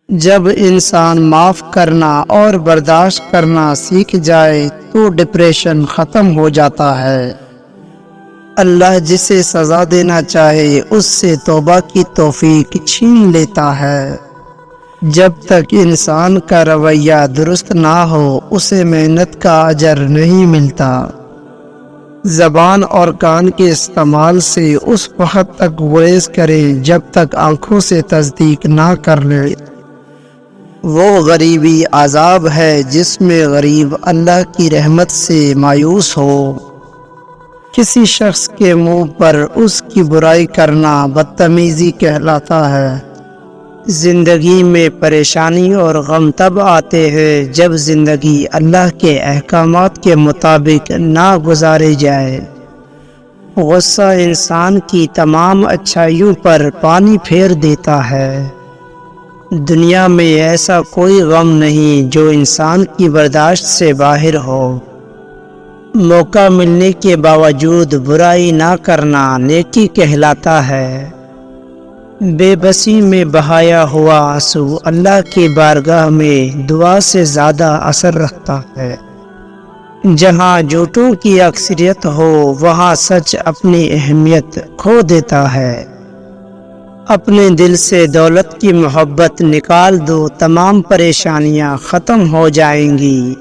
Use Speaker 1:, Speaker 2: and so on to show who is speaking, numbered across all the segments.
Speaker 1: جب انسان معاف کرنا اور برداشت کرنا سیکھ جائے تو ڈپریشن ختم ہو جاتا ہے۔ اللہ جسے سزا دینا چاہے اس سے توبہ کی توفیق چھین لیتا ہے۔ جب تک انسان کا رویہ درست نہ ہو اسے محنت کا اجر نہیں ملتا۔ زبان اور کان کے استعمال سے اس وقت تک گریز کریں جب تک آنکھوں سے تصدیق نہ کر لے۔ وہ غریبی عذاب ہے جس میں غریب اللہ کی رحمت سے مایوس ہو۔ کسی شخص کے منہ پر اس کی برائی کرنا بدتمیزی کہلاتا ہے۔ زندگی میں پریشانی اور غم تب آتے ہیں جب زندگی اللہ کے احکامات کے مطابق نہ گزاری جائے۔ غصہ انسان کی تمام اچھائیوں پر پانی پھیر دیتا ہے۔ دنیا میں ایسا کوئی غم نہیں جو انسان کی برداشت سے باہر ہو۔ موقع ملنے کے باوجود برائی نہ کرنا نیکی کہلاتا ہے۔ بے بسی میں بہایا ہوا آنسو اللہ کی بارگاہ میں دعا سے زیادہ اثر رکھتا ہے۔ جہاں جھوٹوں کی اکثریت ہو وہاں سچ اپنی اہمیت کھو دیتا ہے۔ اپنے دل سے دولت کی محبت نکال دو، تمام پریشانیاں ختم ہو جائیں گی۔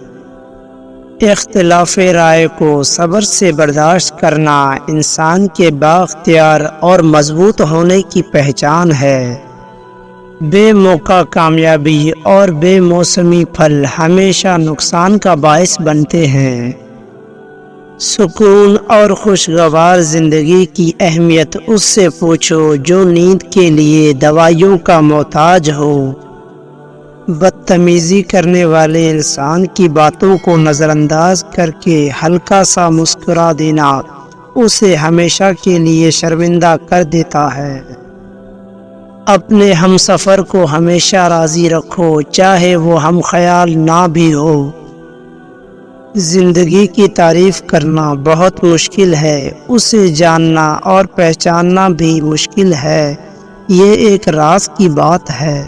Speaker 1: اختلاف رائے کو صبر سے برداشت کرنا انسان کے بااختیار اور مضبوط ہونے کی پہچان ہے۔ بے موقع کامیابی اور بے موسمی پھل ہمیشہ نقصان کا باعث بنتے ہیں۔ سکون اور خوشگوار زندگی کی اہمیت اس سے پوچھو جو نیند کے لیے دوائیوں کا محتاج ہو۔ بدتمیزی کرنے والے انسان کی باتوں کو نظر انداز کر کے ہلکا سا مسکرا دینا اسے ہمیشہ کے لیے شرمندہ کر دیتا ہے۔ اپنے ہم سفر کو ہمیشہ راضی رکھو چاہے وہ ہم خیال نہ بھی ہو۔ زندگی کی تعریف کرنا بہت مشکل ہے، اسے جاننا اور پہچاننا بھی مشکل ہے۔ یہ ایک راز کی بات ہے۔